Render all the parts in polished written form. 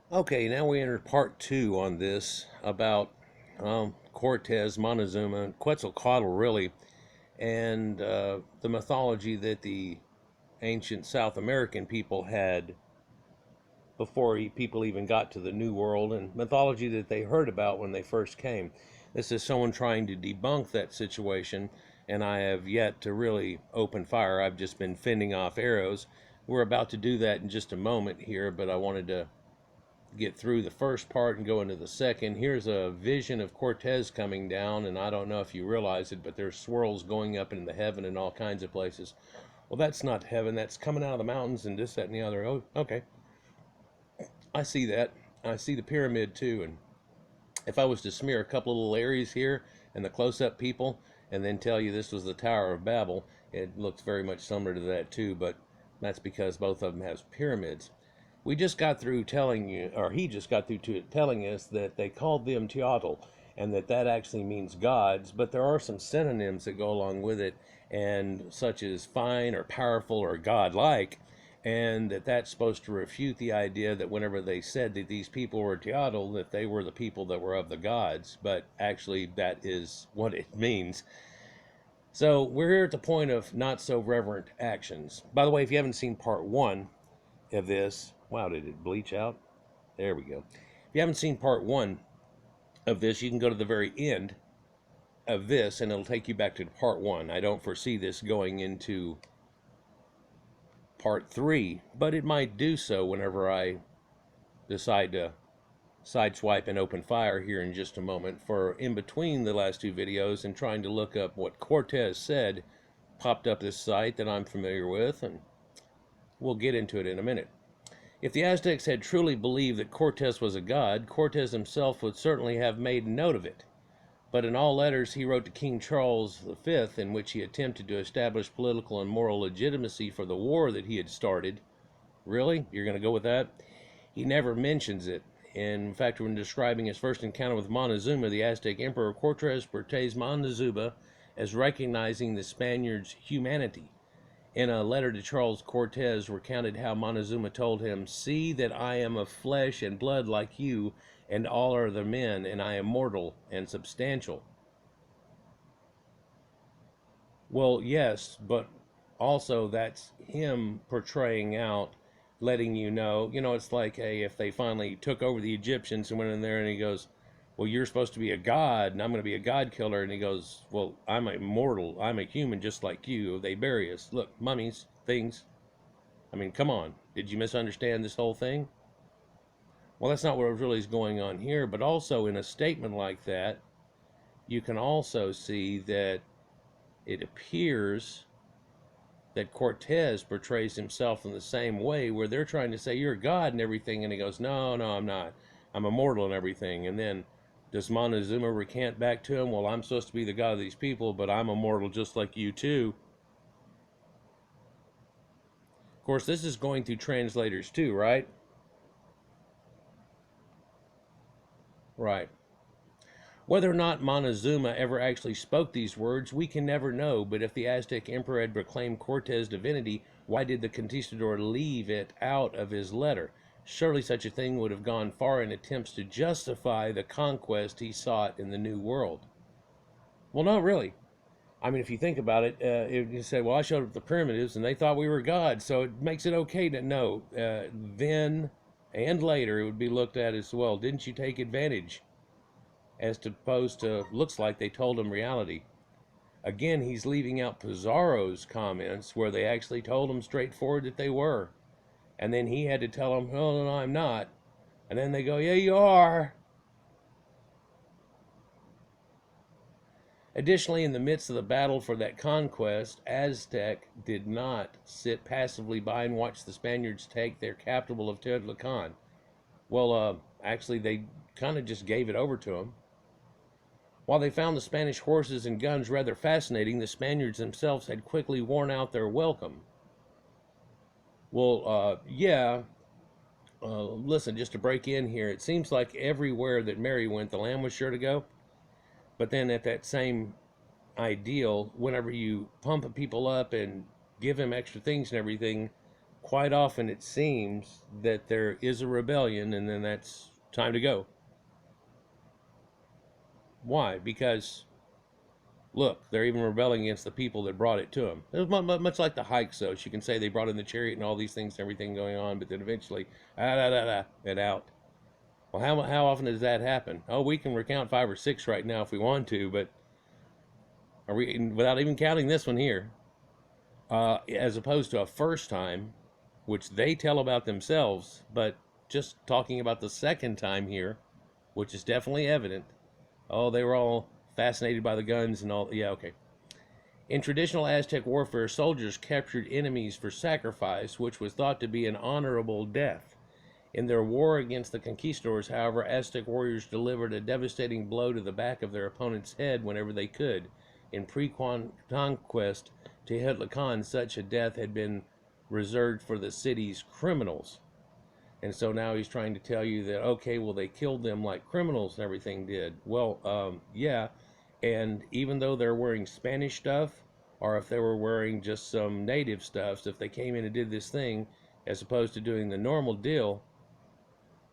Okay, now we enter part two on this about Cortez, Montezuma, and Quetzalcoatl, really, and the mythology that the ancient South American people had before people even got to the New World, and mythology that they heard about when they first came. This is someone trying to debunk that situation, and I have yet to really open fire. I've just been fending off arrows. We're about to do that in just a moment here, but I wanted to get through the first part and go into the second. Here's a vision of Cortez coming down, and I don't know if you realize it, but there's swirls going up into heaven in all kinds of places. Well, that's not heaven. That's coming out of the mountains and this, that, and the other. Oh, okay. I see that. I see the pyramid too. And if I was to smear a couple of little areas here and the close-up people, and then tell you this was the Tower of Babel, it looks very much similar to that too. But that's because both of them have pyramids. We just got through telling you, or he just got through telling us that they called them Teotl, and that actually means gods, but there are some synonyms that go along with it, and such as fine or powerful or godlike, and that's supposed to refute the idea that whenever they said that these people were Teotl, that they were the people that were of the gods, but actually that is what it means. So we're here at the point of not so reverent actions. By the way, if you haven't seen part one of this, wow, did it bleach out? There we go. If you haven't seen part one of this, you can go to the very end of this and it'll take you back to part one. I don't foresee this going into part three, but it might do so whenever I decide to sideswipe and open fire here in just a moment. For in between the last two videos and trying to look up what Cortez said, popped up this site that I'm familiar with, and we'll get into it in a minute. If the Aztecs had truly believed that Cortez was a god, Cortez himself would certainly have made note of it. But in all letters he wrote to King Charles V, in which he attempted to establish political and moral legitimacy for the war that he had started. Really? You're going to go with that? He never mentions it. In fact, when describing his first encounter with Montezuma, the Aztec Emperor, Cortez portrays Montezuma as recognizing the Spaniards' humanity. In a letter to Charles, Cortez recounted how Montezuma told him, "See that I am of flesh and blood like you, and all are the men, and I am mortal and substantial." Well, yes, but also that's him portraying out, letting you know, it's like, hey, if they finally took over the Egyptians and went in there and he goes, well, you're supposed to be a god and I'm going to be a god killer. And he goes, well, I'm immortal. I'm a human just like you. They bury us. Look, mummies, things. I mean, come on. Did you misunderstand this whole thing? Well, that's not what really is going on here. But also in a statement like that, you can also see that it appears that Cortez portrays himself in the same way, where they're trying to say you're a god and everything, and he goes, no, no, I'm not. I'm immortal and everything. And then does Montezuma recant back to him, well, I'm supposed to be the god of these people, but I'm immortal just like you too. Of course, this is going through translators too, right? Right. Whether or not Montezuma ever actually spoke these words, we can never know, but if the Aztec emperor had proclaimed Cortez' divinity, why did the conquistador leave it out of his letter? Surely such a thing would have gone far in attempts to justify the conquest he sought in the New World. Well, not really. I mean, if you think about it, you say, well, I showed up the primitives and they thought we were gods, so it makes it okay to know. Then and later, it would be looked at as, well, didn't you take advantage? As opposed to, looks like they told him reality. Again, he's leaving out Pizarro's comments where they actually told him straightforward that they were. And then he had to tell them, oh, no, I'm not. And then they go, yeah, you are. Additionally, in the midst of the battle for that conquest, Aztec did not sit passively by and watch the Spaniards take their capital of Teotihuacan. Well, actually, they kind of just gave it over to them. While they found the Spanish horses and guns rather fascinating, the Spaniards themselves had quickly worn out their welcome. Well, yeah. Listen, just to break in here, it seems like everywhere that Mary went, the lamb was sure to go. But then at that same ideal, whenever you pump people up and give them extra things and everything, quite often it seems that there is a rebellion and then that's time to go. Why? Because look, they're even rebelling against the people that brought it to them. It was much like the hikes, though. You can say they brought in the chariot and all these things and everything going on, but then eventually, it out. Well, how often does that happen? Oh, we can recount 5 or 6 right now if we want to, but are we, without even counting this one here, as opposed to a first time, which they tell about themselves, but just talking about the second time here, which is definitely evident. Oh, they were all fascinated by the guns and all. Yeah, okay. In traditional Aztec warfare, soldiers captured enemies for sacrifice, which was thought to be an honorable death. In their war against the conquistadors, however, Aztec warriors delivered a devastating blow to the back of their opponent's head whenever they could. In pre-conquest Tehuantlacan, such a death had been reserved for the city's criminals. And so now he's trying to tell you that, okay, well, they killed them like criminals and everything did. Well, yeah. And even though they're wearing Spanish stuff, or if they were wearing just some native stuff, so if they came in and did this thing, as opposed to doing the normal deal,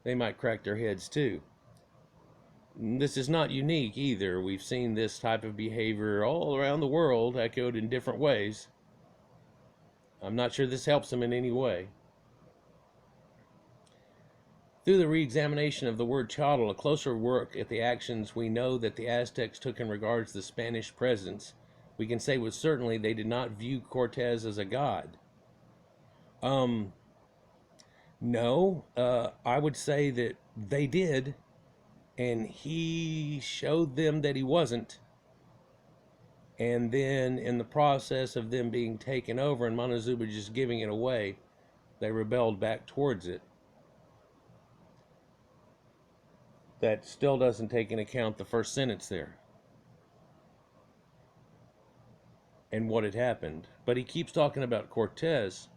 they might crack their heads too. This is not unique either. We've seen this type of behavior all around the world, echoed in different ways. I'm not sure this helps them in any way. Through the re-examination of the word chattel, a closer work at the actions we know that the Aztecs took in regards to the Spanish presence, we can say with certainty they did not view Cortez as a god. No, I would say that they did, and he showed them that he wasn't. And then in the process of them being taken over and Montezuma just giving it away, they rebelled back towards it. That still doesn't take into account the first sentence there and what had happened. But he keeps talking about Cortez,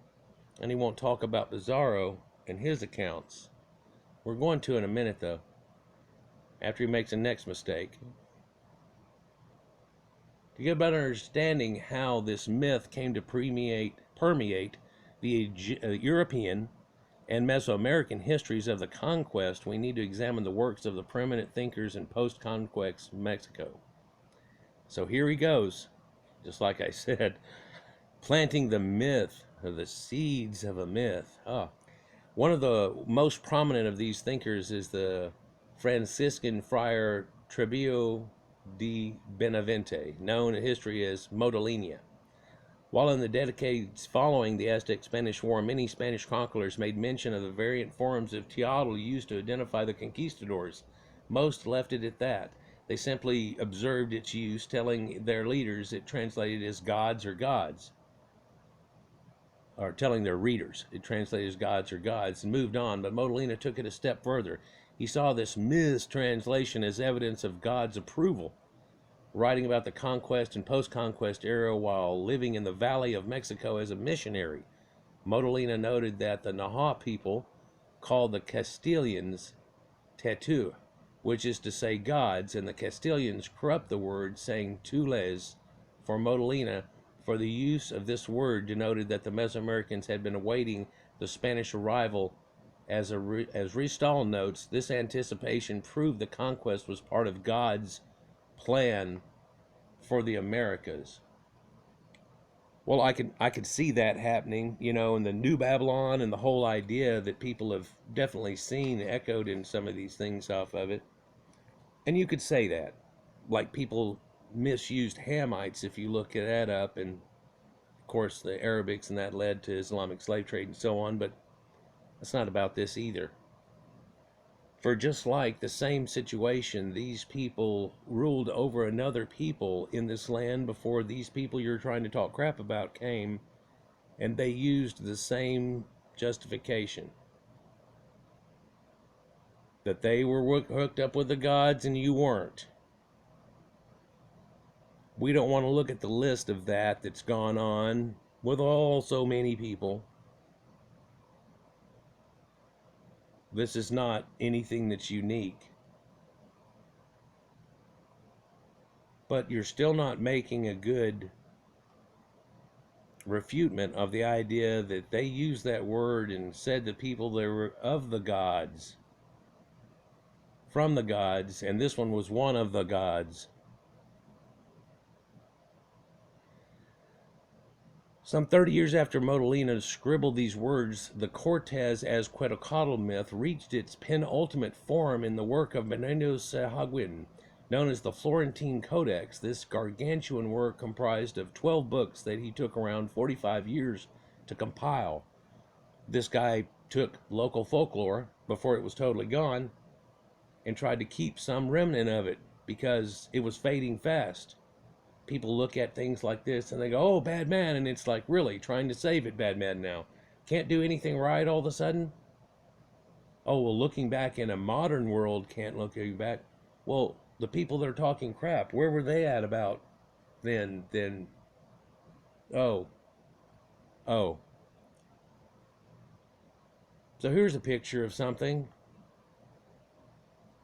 and he won't talk about Pizarro and his accounts. We're going to in a minute, though, after he makes the next mistake. To get a better understanding how this myth came to permeate the European and Mesoamerican histories of the conquest, we need to examine the works of the preeminent thinkers in post-conquest Mexico. So here he goes, just like I said, planting the myth, or the seeds of a myth. One of the most prominent of these thinkers is the Franciscan friar Trebio de Benavente, known in history as Modolina. While in the decades following the Aztec-Spanish War, many Spanish conquerors made mention of the variant forms of teotl used to identify the conquistadors. Most left it at that. They simply observed its use, telling their leaders it translated as gods or gods. Or telling their readers it translated as gods or gods, and moved on. But Modolina took it a step further. He saw this mistranslation as evidence of God's approval. Writing about the conquest and post-conquest era while living in the Valley of Mexico as a missionary, Modolina noted that the Naha people called the Castilians Tetu, which is to say gods, and the Castilians corrupt the word, saying tules for Modolina, for the use of this word denoted that the Mesoamericans had been awaiting the Spanish arrival. As Ristal notes, this anticipation proved the conquest was part of God's plan for the Americas. Well, I could see that happening, in the New Babylon, and the whole idea that people have definitely seen echoed in some of these things off of it. And you could say that, like people misused Hamites if you look that up, and of course the Arabics, and that led to Islamic slave trade and so on, but that's not about this either. For just like the same situation, these people ruled over another people in this land before these people you're trying to talk crap about came, and they used the same justification. That they were hooked up with the gods and you weren't. We don't want to look at the list of that's gone on with all so many people. This is not anything that's unique. But you're still not making a good refutement of the idea that they used that word and said that people they were of the gods, from the gods, and this one was one of the gods. Some 30 years after Modolina scribbled these words, the Cortes Aztecodex myth reached its penultimate form in the work of Menendez Sahagin, known as the Florentine Codex. This gargantuan work comprised of 12 books that he took around 45 years to compile. This guy took local folklore before it was totally gone and tried to keep some remnant of it because it was fading fast. People look at things like this and they go, oh, bad man, and it's like, really, trying to save it, bad man now. Can't do anything right all of a sudden? Oh, well, looking back in a modern world can't look back. Well, the people that are talking crap, where were they at about then? Oh. So here's a picture of something.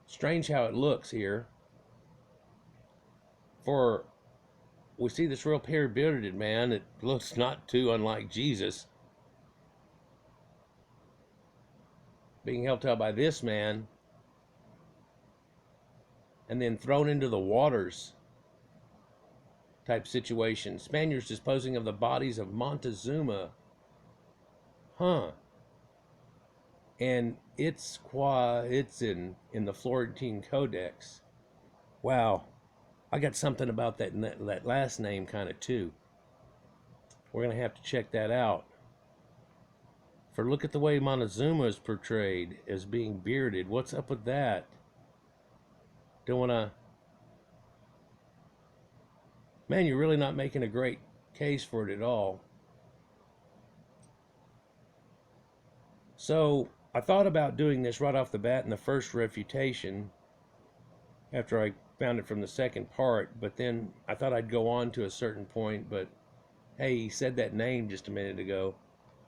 Strange how it looks here. We see this real pale-bearded man. It looks not too unlike Jesus, being helped out by this man and then thrown into the waters type situation. Spaniards disposing of the bodies of Montezuma. And it's in the Florentine Codex. Wow. I got something about that last name kind of too. We're going to have to check that out. For look at the way Montezuma is portrayed as being bearded. What's up with that? Don't want to... Man, you're really not making a great case for it at all. So I thought about doing this right off the bat in the first refutation after I found it from the second part, but then I thought I'd go on to a certain point, but hey, he said that name just a minute ago.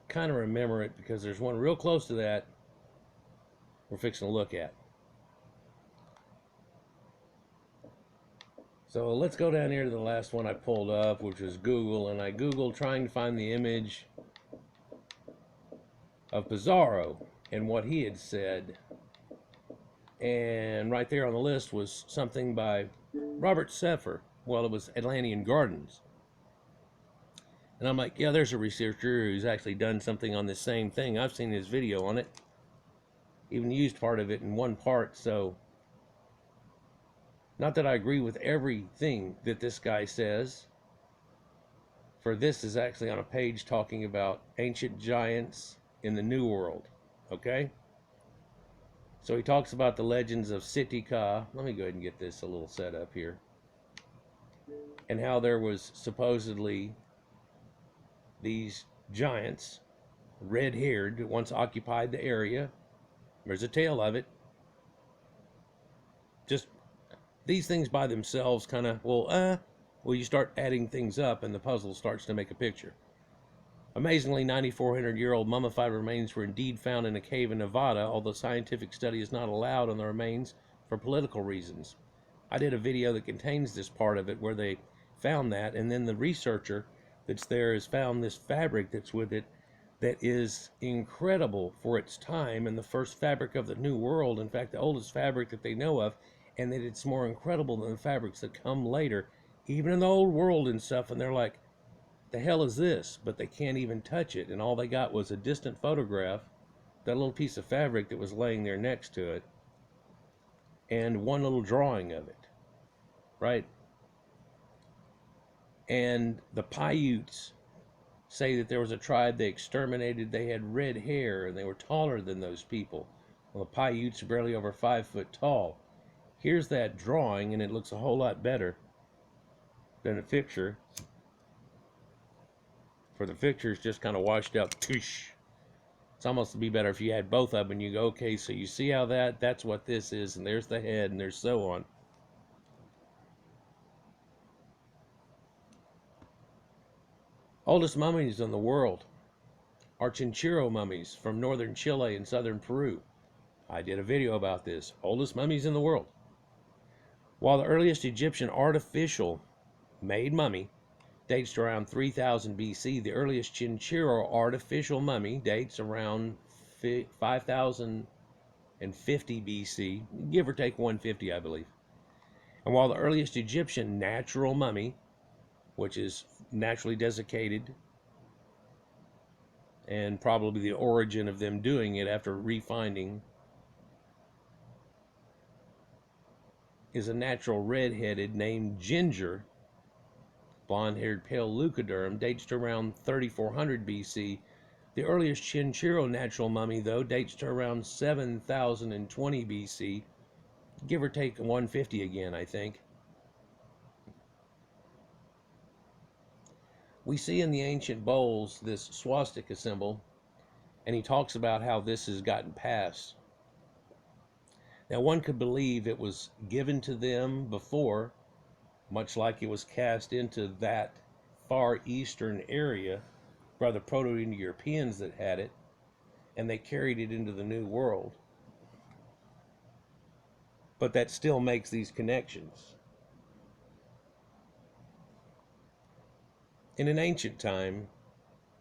Kind of remember it because there's one real close to that we're fixing to look at. So let's go down here to the last one I pulled up, which was Google, and I Googled trying to find the image of Pizarro and what he had said. And right there on the list was something by Robert Seffer. Well, it was Atlantean Gardens. And I'm like, yeah, there's a researcher who's actually done something on this same thing. I've seen his video on it. Even used part of it in one part, so... Not that I agree with everything that this guy says. For this is actually on a page talking about ancient giants in the New World. Okay? So he talks about the legends of Sitica. Let me go ahead and get this a little set up here. And how there was supposedly these giants, red-haired, once occupied the area. There's a tale of it. Just these things by themselves kind of, well, you start adding things up and the puzzle starts to make a picture. Amazingly, 9,400-year-old mummified remains were indeed found in a cave in Nevada, although scientific study is not allowed on the remains for political reasons. I did a video that contains this part of it where they found that, and then the researcher that's there has found this fabric that's with it that is incredible for its time and the first fabric of the New World. In fact, the oldest fabric that they know of, and that it's more incredible than the fabrics that come later, even in the old world and stuff, and they're like, the hell is this? But they can't even touch it, and all they got was a distant photograph, that little piece of fabric that was laying there next to it, and one little drawing of it, right? And the Paiutes say that there was a tribe they exterminated, they had red hair, and they were taller than those people. Well, the Paiutes are barely over 5 foot tall. Here's that drawing, and it looks a whole lot better than a picture. For the picture's just kind of washed out. It's almost to be better if you had both of them and you go, okay, so you see how that's what this is, and there's the head, and there's so on. Oldest mummies in the world are Chinchero mummies from northern Chile and southern Peru. I did a video about this. Oldest mummies in the world. While the earliest Egyptian artificial made mummy dates to around 3000 BC. The earliest Chinchero artificial mummy dates around 5050 BC, give or take 150, I believe. And while the earliest Egyptian natural mummy, which is naturally desiccated, and probably the origin of them doing it after refinding, is a natural red-headed named Ginger, blonde-haired pale leucoderm, dates to around 3400 BC. The earliest Chinchero natural mummy, though, dates to around 7020 BC, give or take 150 again, I think. We see in the ancient bowls this swastika symbol, and he talks about how this has gotten passed. Now, one could believe it was given to them before, much like it was cast into that far eastern area by the Proto-Indo-Europeans that had it, and they carried it into the New World. But that still makes these connections. In an ancient time,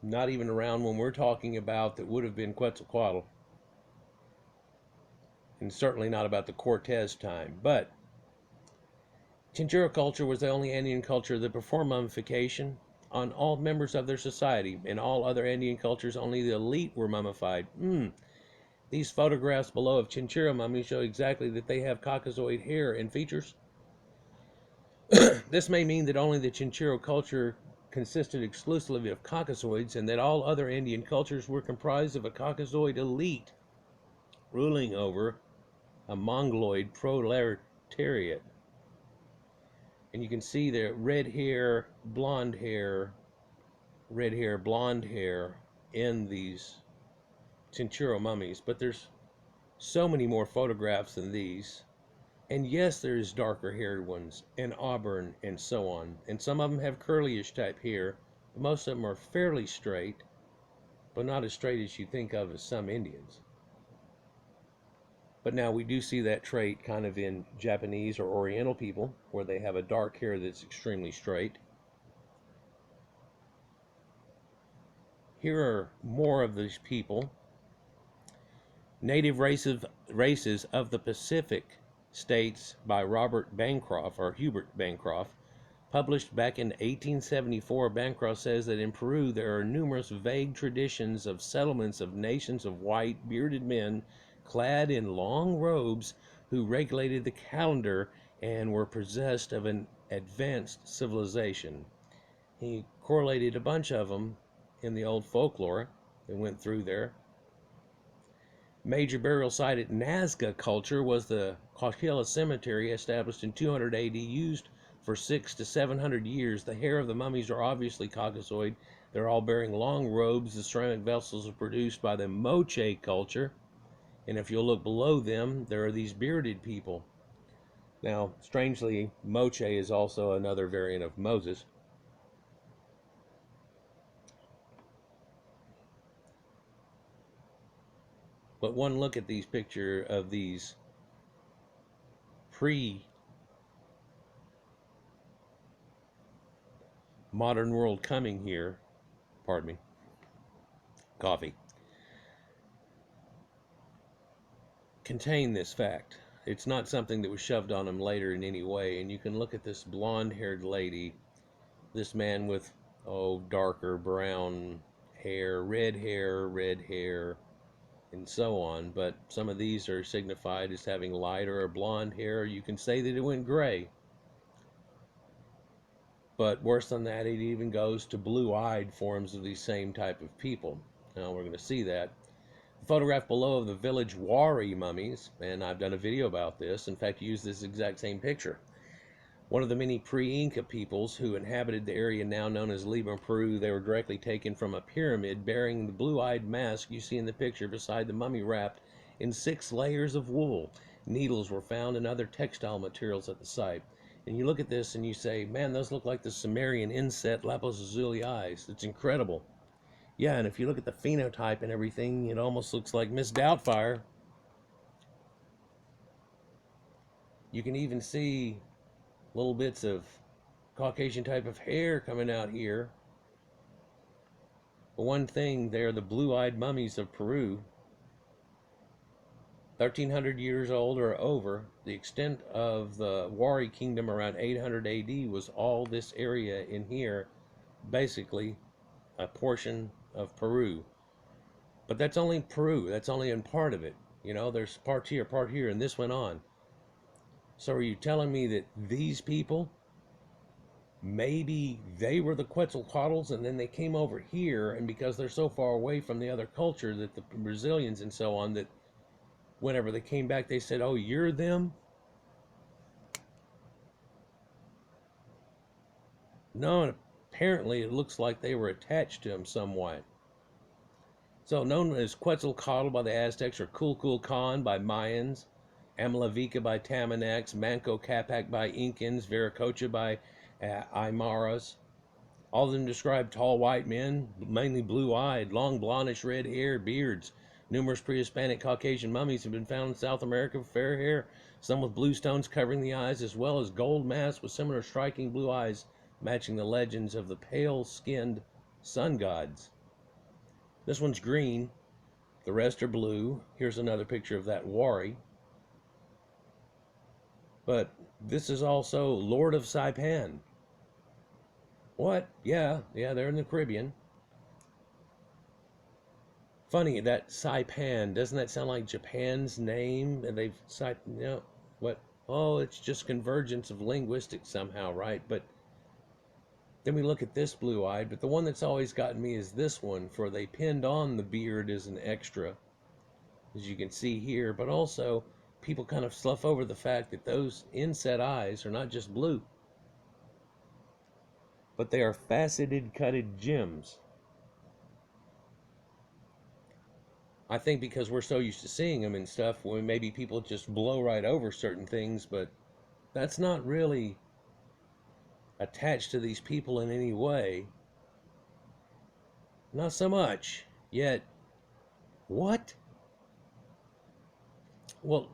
not even around when we're talking about, that would have been Quetzalcoatl, and certainly not about the Cortez time, but Chinchero culture was the only Andean culture that performed mummification on all members of their society. In all other Andean cultures, only the elite were mummified. These photographs below of Chinchero mummies show exactly that they have Caucasoid hair and features. This may mean that only the Chinchero culture consisted exclusively of Caucasoids, and that all other Andean cultures were comprised of a Caucasoid elite ruling over a Mongoloid proletariat. And you can see the red hair, blonde hair, red hair, blonde hair in these Chinchero mummies. But there's so many more photographs than these. And yes, there's darker haired ones, and auburn, and so on. And some of them have curly-ish type hair. But most of them are fairly straight, but not as straight as you think of as some Indians. But now we do see that trait kind of in Japanese or Oriental people, where they have a dark hair that's extremely straight. Here are more of these people. Native races of the Pacific States by Robert Bancroft, or Hubert Bancroft, published back in 1874. Bancroft says that in Peru there are numerous vague traditions of settlements of nations of white, bearded men clad in long robes who regulated the calendar and were possessed of an advanced civilization. He correlated a bunch of them in the old folklore that went through there. Major burial site at Nazca culture was the Coachella Cemetery, established in 200 AD, used for 600 to 700 years. The hair of the mummies are obviously Caucasoid. They're all bearing long robes. The ceramic vessels are produced by the Moche culture. And if you'll look below them, there are these bearded people. Now, strangely, Moche is also another variant of Moses. But one look at these pictures of these pre-modern world coming here, pardon me, coffee, contain this fact. It's not something that was shoved on them later in any way. And you can look at this blonde-haired lady, this man with, darker brown hair, and so on. But some of these are signified as having lighter or blonde hair. You can say that it went gray. But worse than that, it even goes to blue-eyed forms of these same type of people. Now we're going to see that. The photograph below of the village Wari mummies, and I've done a video about this. In fact, use this exact same picture. One of the many pre-Inca peoples who inhabited the area now known as Lima, Peru. They were directly taken from a pyramid bearing the blue-eyed mask you see in the picture beside the mummy, wrapped in 6 layers of wool. Needles were found and other textile materials at the site. And you look at this and you say, man, those look like the Sumerian inset lapis lazuli eyes. It's incredible. Yeah, and if you look at the phenotype and everything, it almost looks like Miss Doubtfire. You can even see little bits of Caucasian type of hair coming out here. But one thing, they're the blue-eyed mummies of Peru. 1,300 years old or over. The extent of the Wari kingdom around 800 AD was all this area in here, basically a portion of Peru. But that's only Peru. That's only in part of it. You know, there's part here, and this went on. So are you telling me that these people, maybe they were the Quetzalcoatls and then they came over here, and because they're so far away from the other culture, that the Brazilians and so on, that whenever they came back, they said, oh, you're them? No, and apparently it looks like they were attached to him somewhat. So known as Quetzalcoatl by the Aztecs, or Kulkulkan by Mayans, Amalavica by Tamanacs, Manco Capac by Incans, Viracocha by Aymaras. All of them describe tall white men, mainly blue-eyed, long blondish red hair, beards. Numerous pre-Hispanic Caucasian mummies have been found in South America with fair hair, some with blue stones covering the eyes, as well as gold masks with similar striking blue eyes, matching the legends of the pale-skinned sun gods. This one's green, the rest are blue. Here's another picture of that Wari. But this is also Lord of Saipan. What? Yeah, they're in the Caribbean. Funny, that Saipan, doesn't that sound like Japan's name? And they've, what? Oh, it's just convergence of linguistics somehow, right? But then we look at this blue-eyed, but the one that's always gotten me is this one, for they pinned on the beard as an extra, as you can see here, but also people kind of slough over the fact that those inset eyes are not just blue, but they are faceted cutted gems. I think because we're so used to seeing them and stuff, when maybe people just blow right over certain things, but that's not really attached to these people in any way. Not so much. Yet, what? Well,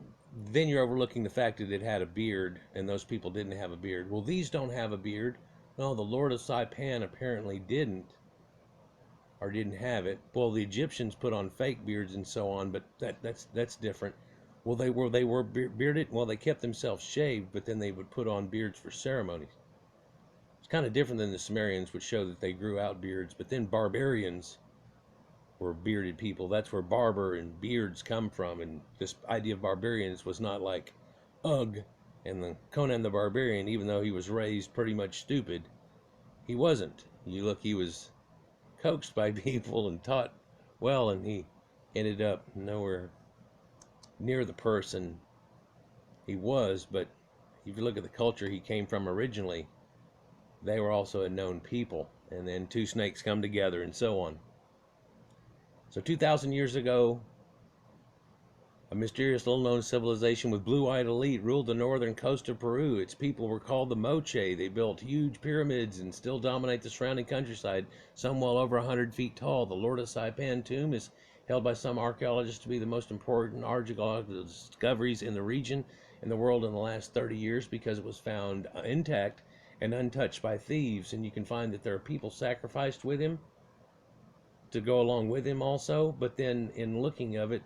then you're overlooking the fact that it had a beard, and those people didn't have a beard. Well, these don't have a beard. No, the Lord of Saipan apparently didn't, or didn't have it. Well, the Egyptians put on fake beards and so on, but that's different. Well, they were bearded. Well, they kept themselves shaved, but then they would put on beards for ceremonies. It's kind of different than the Sumerians, which show that they grew out beards. But then barbarians were bearded people. That's where barber and beards come from. And this idea of barbarians was not like ugh. And the Conan the Barbarian, even though he was raised pretty much stupid, he wasn't. You look, he was coaxed by people and taught well, and he ended up nowhere near the person he was. But if you look at the culture he came from originally, they were also a known people, and then two snakes come together and so on. So 2,000 years ago, a mysterious little-known civilization with blue-eyed elite ruled the northern coast of Peru. Its people were called the Moche. They built huge pyramids and still dominate the surrounding countryside, some well over 100 feet tall. The Lord of Saipan tomb is held by some archaeologists to be the most important archaeological discoveries in the region and the world in the last 30 years because it was found intact and untouched by thieves. And you can find that there are people sacrificed with him to go along with him also. But then in looking of it,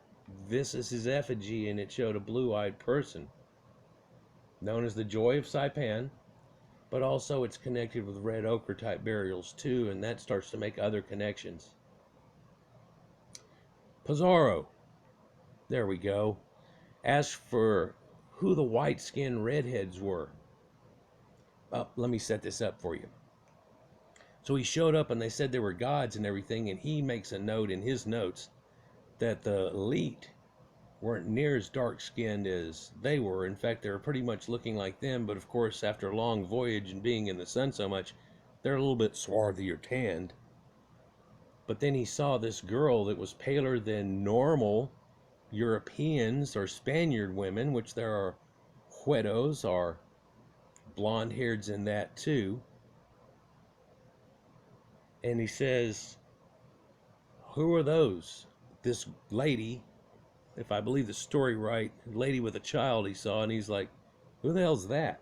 this is his effigy, and it showed a blue-eyed person known as the Joy of Saipan, but also it's connected with red ochre type burials too, and that starts to make other connections. Pizarro, there we go, asked for who the white-skinned redheads were. Let me set this up for you. So he showed up and they said they were gods and everything, and he makes a note in his notes that the elite weren't near as dark-skinned as they were. In fact, they were pretty much looking like them, but of course, after a long voyage and being in the sun so much, they're a little bit swarthy or tanned. But then he saw this girl that was paler than normal Europeans or Spaniard women, which there are Huetos, or blonde-hairs in that too. And he says, who are those? This lady, if I believe the story right, a lady with a child he saw, and he's like, who the hell's that?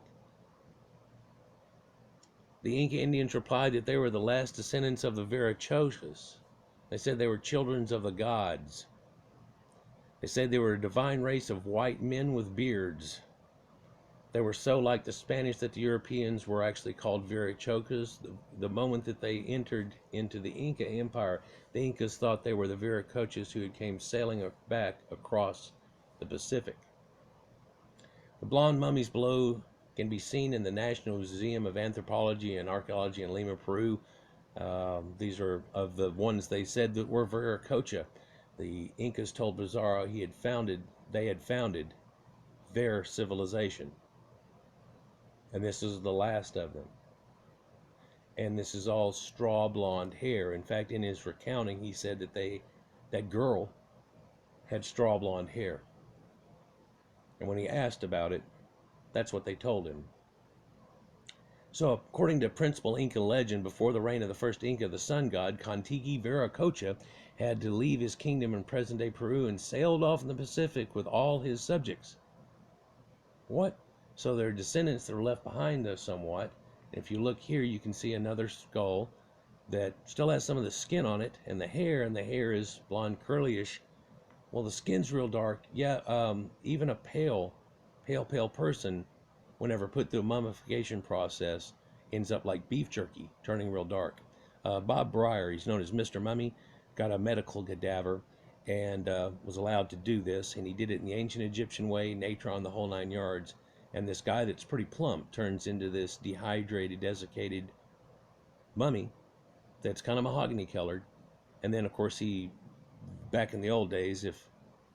The Inca Indians replied that they were the last descendants of the Viracochas. They said they were children of the gods. They said they were a divine race of white men with beards. They were so like the Spanish that the Europeans were actually called Viracochas. The moment that they entered into the Inca Empire, the Incas thought they were the Viracochas who had came sailing back across the Pacific. The blonde mummies below can be seen in the National Museum of Anthropology and Archaeology in Lima, Peru. These are of the ones they said that were Viracocha. The Incas told Pizarro they had founded their civilization. And this is the last of them. And this is all straw blonde hair. In fact, in his recounting, he said that that girl had straw blonde hair. And when he asked about it, that's what they told him. So, according to principal Inca legend, before the reign of the first Inca, the sun god, Contigi Viracocha, had to leave his kingdom in present-day Peru and sailed off in the Pacific with all his subjects. What? So their descendants that are left behind, though, somewhat. If you look here, you can see another skull that still has some of the skin on it, and the hair is blonde curlyish. Well, the skin's real dark. Yeah, even a pale person, whenever put through a mummification process, ends up like beef jerky, turning real dark. Bob Breyer, he's known as Mr. Mummy, got a medical cadaver and was allowed to do this, and he did it in the ancient Egyptian way, natron, the whole 9 yards. And this guy that's pretty plump turns into this dehydrated, desiccated mummy that's kind of mahogany colored. And then, of course, back in the old days, if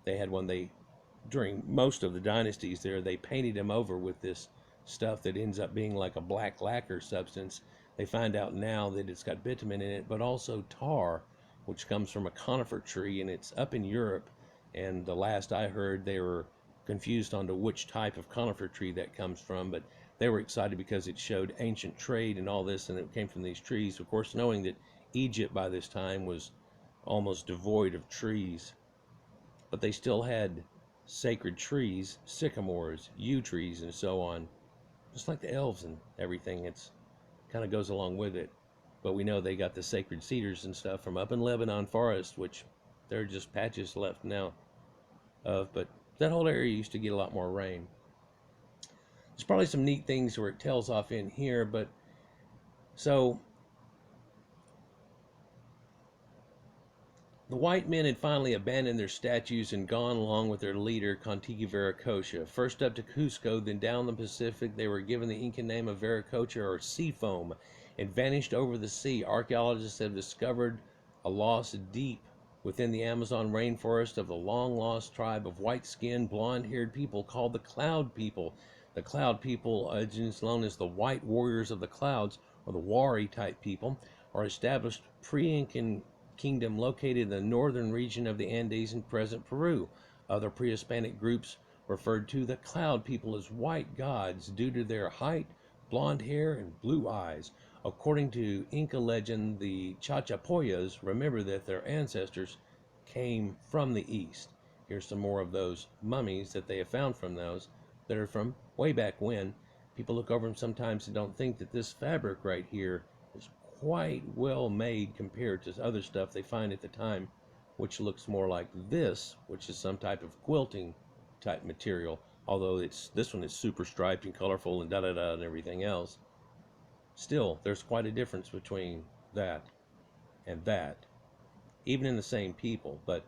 they had one, during most of the dynasties there, they painted him over with this stuff that ends up being like a black lacquer substance. They find out now that it's got bitumen in it, but also tar, which comes from a conifer tree, and it's up in Europe. And the last I heard, they were confused on to which type of conifer tree that comes from, but they were excited because it showed ancient trade and all this, and it came from these trees. Of course, knowing that Egypt by this time was almost devoid of trees, but they still had sacred trees, sycamores, yew trees, and so on, just like the elves and everything. It's kind of goes along with it. But we know they got the sacred cedars and stuff from up in Lebanon forest, which there are just patches left now of, but that whole area used to get a lot more rain. There's probably some neat things where it tails off in here, but so the white men had finally abandoned their statues and gone along with their leader, Contigi Viracocha. First up to Cusco, then down the Pacific, they were given the Incan name of Viracocha, or sea foam, and vanished over the sea. Archaeologists have discovered a lost deep within the Amazon rainforest of the long-lost tribe of white-skinned, blonde-haired people called the Cloud People. The Cloud People, known as the White Warriors of the Clouds, or the Wari type people, are established pre-Incan kingdom located in the northern region of the Andes in present Peru. Other pre-Hispanic groups referred to the Cloud People as white gods due to their height, blonde hair, and blue eyes. According to Inca legend, the Chachapoyas remember that their ancestors came from the east. Here's some more of those mummies that they have found from those that are from way back when. People look over them sometimes and don't think that this fabric right here is quite well made compared to other stuff they find at the time, which looks more like this, which is some type of quilting type material, although this one is super striped and colorful and da-da-da and everything else. Still, there's quite a difference between that and that, even in the same people. But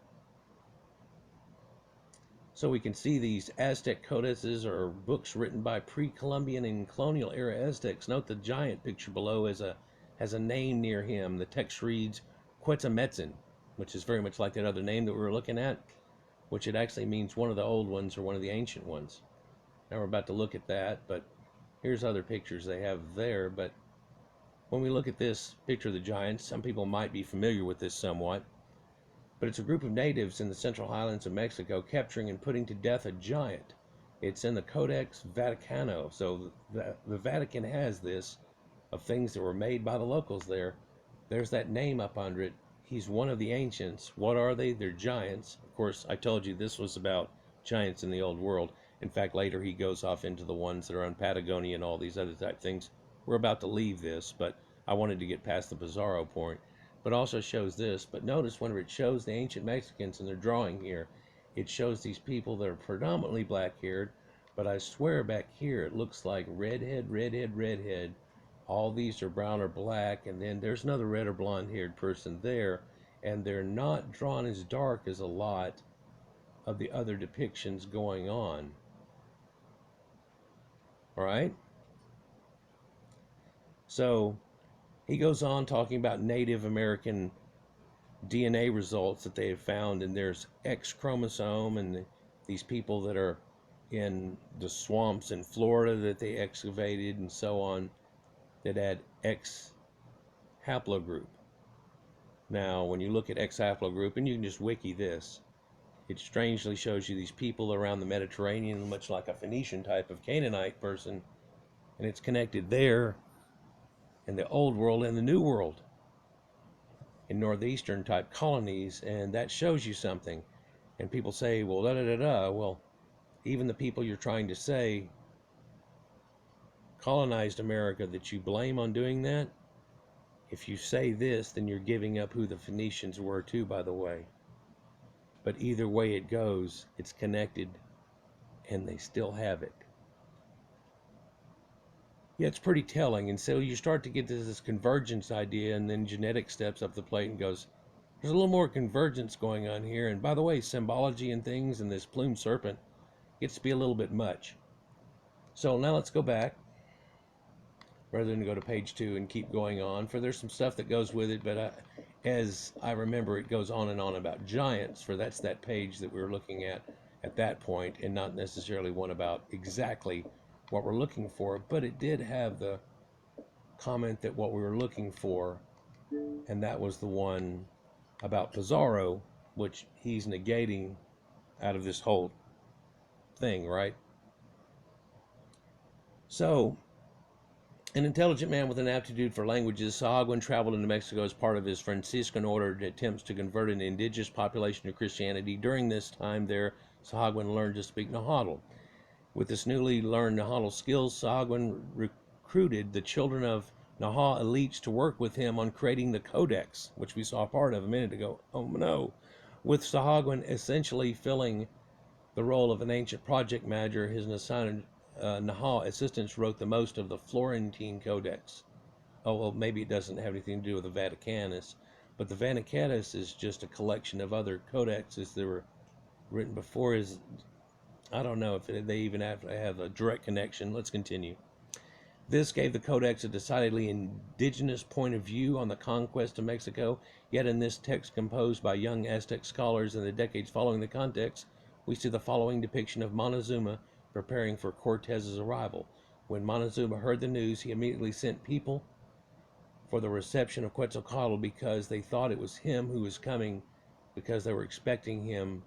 so we can see these Aztec Codexes, or books written by pre-Columbian and colonial era Aztecs. Note the giant picture below has a name near him. The text reads Quetzalmetzin, which is very much like that other name that we were looking at, which it actually means one of the old ones or one of the ancient ones. Now we're about to look at that, but here's other pictures they have there. But when we look at this picture of the giants, some people might be familiar with this somewhat, but it's a group of natives in the central highlands of Mexico capturing and putting to death a giant. It's in the Codex Vaticano, so the Vatican has this, of things that were made by the locals there. There's that name up under it. He's one of the ancients. What are they? They're giants. Of course, I told you this was about giants in the old world. In fact, later he goes off into the ones that are on Patagonia and all these other type things. we're about to leave this, but I wanted to get past the Pizarro point. But also shows this. But notice whenever it shows the ancient Mexicans and they're drawing here, it shows these people that are predominantly black-haired. But I swear back here it looks like redhead, redhead, redhead. All these are brown or black, and then there's another red or blonde-haired person there, and they're not drawn as dark as a lot of the other depictions going on. All right? So he goes on talking about Native American DNA results that they have found, and there's X chromosome, and these people that are in the swamps in Florida that they excavated and so on that had X haplogroup. Now, when you look at X haplogroup, and you can just wiki this, it strangely shows you these people around the Mediterranean, much like a Phoenician type of Canaanite person, and it's connected there in the old world and the new world in northeastern type colonies, and that shows you something. And people say, well, da da da da. Well, even the people you're trying to say colonized America that you blame on doing that, if you say this, then you're giving up who the Phoenicians were too, by the way. But either way it goes, it's connected, and they still have it. Yeah, it's pretty telling. And so you start to get this convergence idea, and then genetics steps up the plate and goes, there's a little more convergence going on here. And by the way, symbology and things and this plumed serpent gets to be a little bit much. So now let's go back, rather than go to page 2 and keep going on, for there's some stuff that goes with it, but as I remember, it goes on and on about giants, for that's that page that we were looking at that point, and not necessarily one about exactly what we're looking for, but it did have the comment that what we were looking for, and that was the one about Pizarro, which he's negating out of this whole thing, right? So, an intelligent man with an aptitude for languages, Sahaguin traveled into Mexico as part of his Franciscan order and attempts to convert an indigenous population to Christianity. During this time there, Sahaguin learned to speak Nahuatl. With this newly learned Nahuatl skills, Sahaguin recruited the children of Naha elites to work with him on creating the Codex, which we saw part of a minute ago. Oh no! With Sahaguin essentially filling the role of an ancient project manager, his assigned Naha assistants wrote the most of the Florentine Codex. Oh, well, maybe it doesn't have anything to do with the Vaticanus, but the Vaticanus is just a collection of other codexes that were written before his. I don't know if they even have to have a direct connection. Let's continue. This gave the Codex a decidedly indigenous point of view on the conquest of Mexico, yet in this text composed by young Aztec scholars in the decades following the context, we see the following depiction of Montezuma preparing for Cortez's arrival. When Montezuma heard the news, he immediately sent people for the reception of Quetzalcoatl because they thought it was him who was coming, because they were expecting him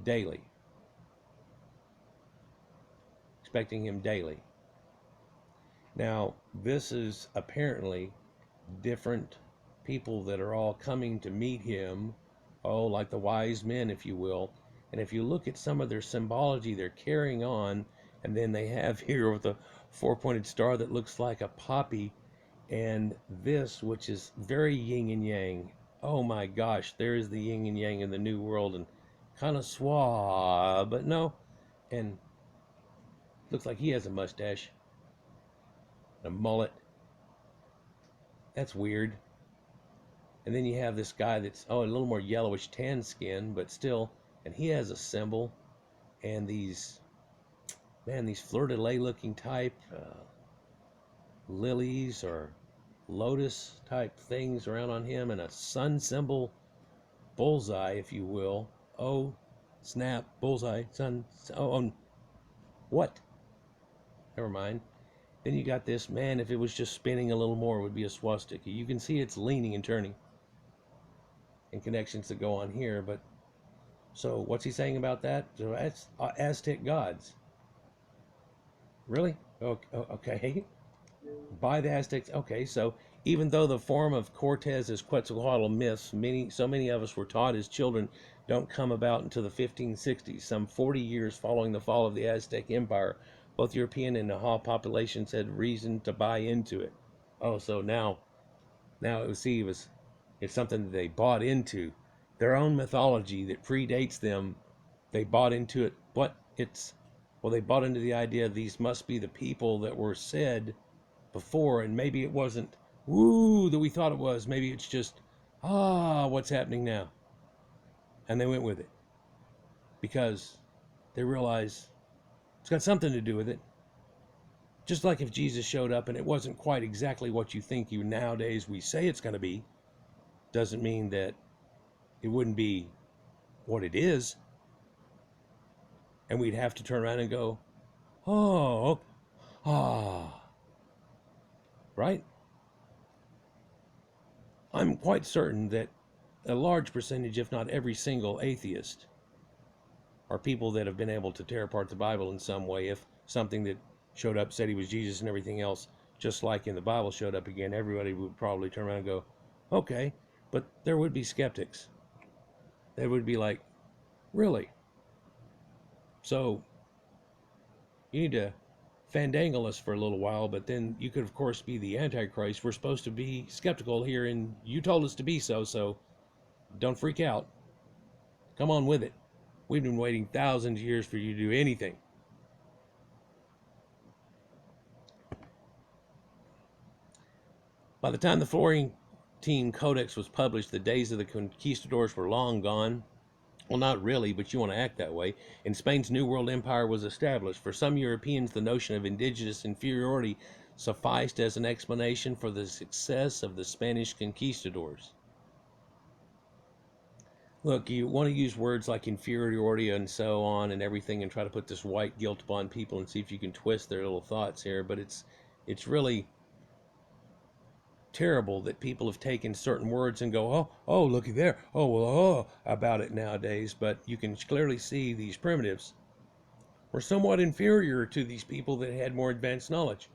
daily. Now, this is apparently different people that are all coming to meet him, oh, like the wise men, if you will. And if you look at some of their symbology, they're carrying on, and then they have here with a four-pointed star that looks like a poppy, and this, which is very yin and yang. Oh my gosh, there is the yin and yang in the New World, and kind of suave, but no, and looks like he has a mustache, a mullet. That's weird. And then you have this guy that's, oh, a little more yellowish tan skin, but still, and he has a symbol, and these, man, these fleur-de-lis looking type lilies or lotus type things around on him, and a sun symbol, bullseye, if you will. Oh, snap, bullseye, sun, oh, what? Never mind. Then you got this, man, if it was just spinning a little more, it would be a swastika. You can see it's leaning and turning, and connections that go on here. But so what's he saying about that? So that's Aztec gods. Really? Okay. By the Aztecs. Okay, so even though the form of Cortez's Quetzalcoatl myths, so many of us were taught as children, don't come about until the 1560s, some 40 years following the fall of the Aztec Empire, both European and Naha populations had reason to buy into it. Oh, so now it was, see, it's something that they bought into, their own mythology that predates them. They bought into it. They bought into the idea these must be the people that were said before, and maybe it wasn't woo that we thought it was. Maybe it's just what's happening now, and they went with it because they realize it's got something to do with it. Just like if Jesus showed up and it wasn't quite exactly what you think you nowadays we say it's going to be, doesn't mean that it wouldn't be what it is. And we'd have to turn around and go, oh, right? I'm quite certain that a large percentage, if not every single atheist, are people that have been able to tear apart the Bible in some way. If something that showed up said he was Jesus and everything else, just like in the Bible, showed up again, everybody would probably turn around and go, okay. But there would be skeptics. They would be like, really? So you need to fandangle us for a little while, but then you could, of course, be the Antichrist. We're supposed to be skeptical here, and you told us to be so don't freak out. Come on with it. We've been waiting thousands of years for you to do anything. By the time the Florentine Codex was published, the days of the conquistadors were long gone. Well, not really, but you want to act that way. And Spain's New World Empire was established. For some Europeans, the notion of indigenous inferiority sufficed as an explanation for the success of the Spanish conquistadors. Look, you want to use words like inferiority and so on and everything and try to put this white guilt upon people and see if you can twist their little thoughts here, but it's really terrible that people have taken certain words and go, oh, looky there, about it nowadays. But you can clearly see these primitives were somewhat inferior to these people that had more advanced knowledge.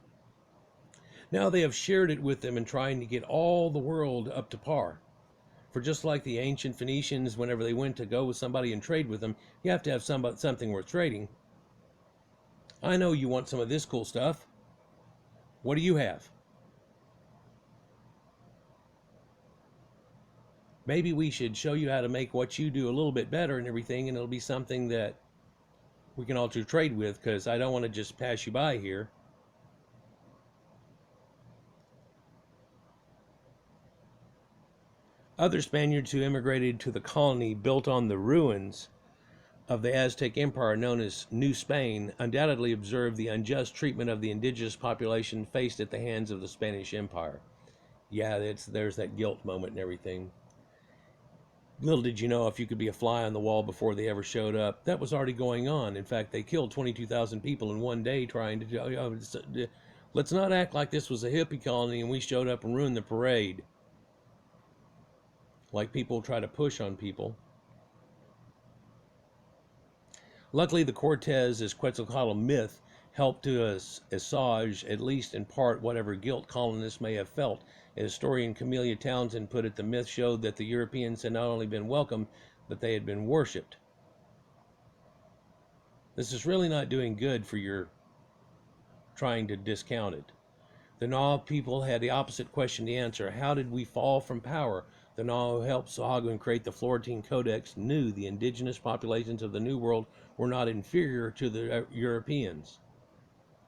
Now they have shared it with them and trying to get all the world up to par. For just like the ancient Phoenicians, whenever they went to go with somebody and trade with them, you have to have something worth trading. I know you want some of this cool stuff. What do you have? Maybe we should show you how to make what you do a little bit better and everything, and it'll be something that we can also trade with, because I don't want to just pass you by here. Other Spaniards who immigrated to the colony built on the ruins of the Aztec Empire known as New Spain undoubtedly observed the unjust treatment of the indigenous population faced at the hands of the Spanish Empire. Yeah, there's that guilt moment and everything. Little did you know, if you could be a fly on the wall before they ever showed up, that was already going on. In fact, they killed 22,000 people in one day trying to... let's not act like this was a hippie colony and we showed up and ruined the parade, like people try to push on people. Luckily, the Cortez as Quetzalcoatl myth helped to assuage, at least in part, whatever guilt colonists may have felt. As historian Camelia Townsend put it, the myth showed that the Europeans had not only been welcomed, but they had been worshipped. This is really not doing good for your trying to discount it. The Navajo people had the opposite question to answer. How did we fall from power? The Navajo who helped Sahagun create the Florentine Codex knew the indigenous populations of the New World were not inferior to the Europeans.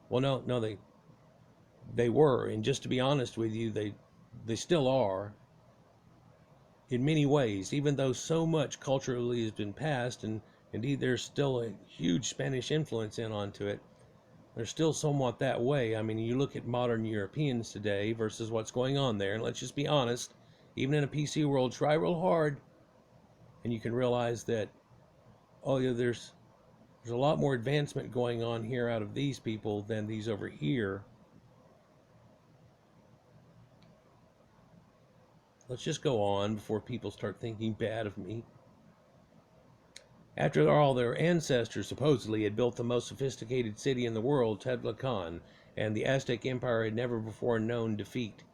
Well, no, they were, and just to be honest with you, they still are in many ways, even though so much culturally has been passed, and indeed there's still a huge Spanish influence onto it. They're still somewhat that way. I mean, you look at modern Europeans today versus what's going on there, and let's just be honest, even in a PC world, try real hard, and you can realize that, there's a lot more advancement going on here out of these people than these over here. Let's just go on before people start thinking bad of me. After all, their ancestors supposedly had built the most sophisticated city in the world, Teotihuacan, and the Aztec Empire had never before known defeat.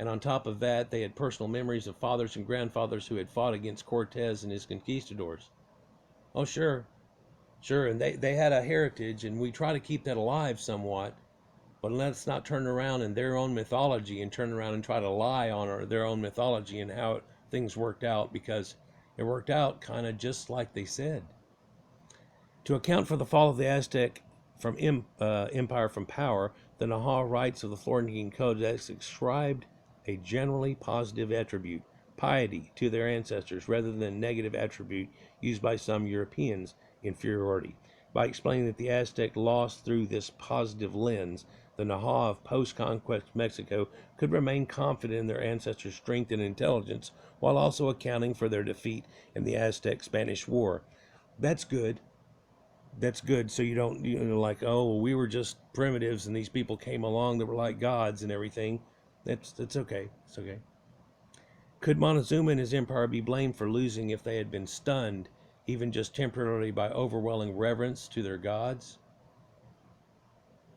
And on top of that, they had personal memories of fathers and grandfathers who had fought against Cortez and his conquistadors. Oh, sure, and they had a heritage, and we try to keep that alive somewhat. But let's not turn around in their own mythology and turn around and try to lie on their own mythology and how things worked out, because it worked out kind of just like they said. To account for the fall of the Aztec empire from power, the Naha rites of the Florentine Codex ascribed a generally positive attribute, piety, to their ancestors rather than a negative attribute used by some Europeans, inferiority. By explaining that the Aztec lost through this positive lens, the Naha of post-conquest Mexico could remain confident in their ancestors' strength and intelligence while also accounting for their defeat in the Aztec-Spanish War. That's good. That's good. So you don't, like, oh, we were just primitives and these people came along that were like gods and everything. That's okay. It's okay. Could Montezuma and his empire be blamed for losing if they had been stunned, even just temporarily, by overwhelming reverence to their gods?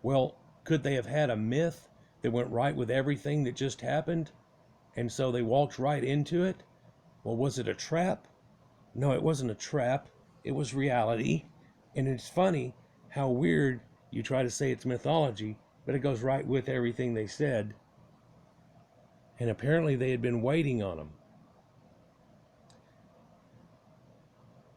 Well, could they have had a myth that went right with everything that just happened, and so they walked right into it? Well, was it a trap? No, it wasn't a trap. It was reality. And it's funny how weird you try to say it's mythology, but it goes right with everything they said. And apparently they had been waiting on them.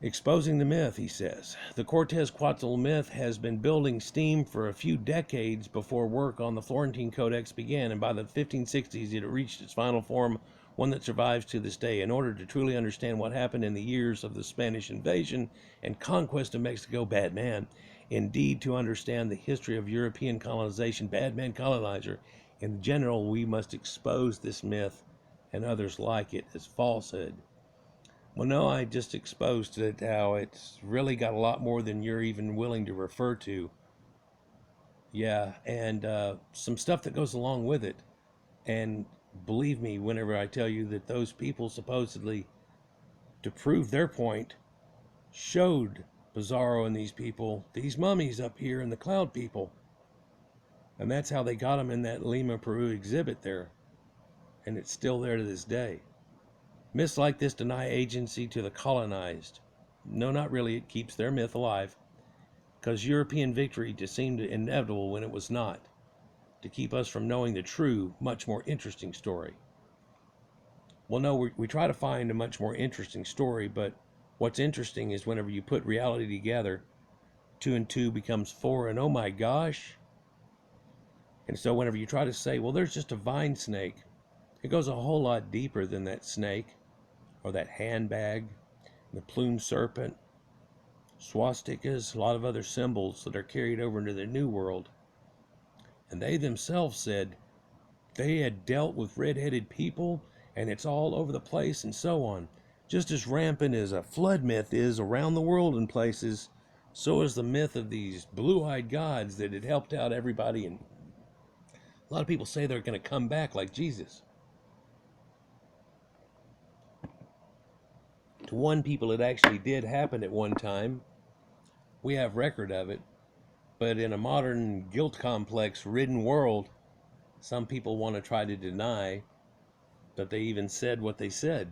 Exposing the myth, he says. The Cortez-Quetzal myth has been building steam for a few decades before work on the Florentine Codex began, and by the 1560s it reached its final form, one that survives to this day. In order to truly understand what happened in the years of the Spanish invasion and conquest of Mexico, bad man, indeed to understand the history of European colonization, bad man colonizer, in general, we must expose this myth and others like it as falsehood. Well, no, I just exposed it, how it's really got a lot more than you're even willing to refer to. Yeah, and some stuff that goes along with it. And believe me, whenever I tell you that those people supposedly, to prove their point, showed Pizarro and these people these mummies up here and the cloud people. And that's how they got them in that Lima, Peru exhibit there. And it's still there to this day. Myths like this deny agency to the colonized. No, not really. It keeps their myth alive. Because European victory just seemed inevitable when it was not. To keep us from knowing the true, much more interesting story. Well, no, we try to find a much more interesting story, but what's interesting is whenever you put reality together, 2 and 2 becomes 4, and oh my gosh. And so whenever you try to say, well, there's just a vine snake, it goes a whole lot deeper than that snake, or that handbag, the plumed serpent, swastikas, a lot of other symbols that are carried over into the New World. And they themselves said they had dealt with red-headed people, and it's all over the place and so on. Just as rampant as a flood myth is around the world in places, so is the myth of these blue-eyed gods that had helped out everybody. And a lot of people say they're going to come back like Jesus. To one people, it actually did happen at one time. We have record of it. But in a modern guilt complex ridden world, some people want to try to deny that they even said what they said.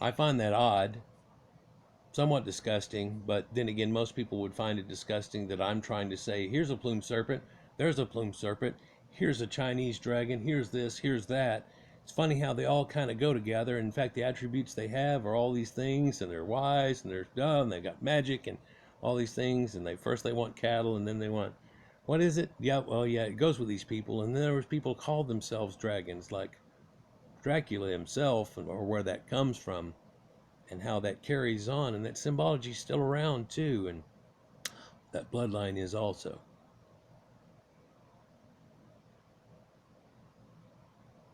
I find that odd, somewhat disgusting, but then again, most people would find it disgusting that I'm trying to say, here's a plumed serpent, there's a plumed serpent, here's a Chinese dragon, here's this, here's that. It's funny how they all kind of go together. In fact, the attributes they have are all theyese things, and they're wise, and they're dumb, and they've got magic, and all these things, and first they want cattle, and then they want, what is it? Yeah, well, yeah, it goes with these people. And then there was people called themselves dragons, like Dracula himself, or where that comes from, and how that carries on, and that symbology is still around too, and that bloodline is also.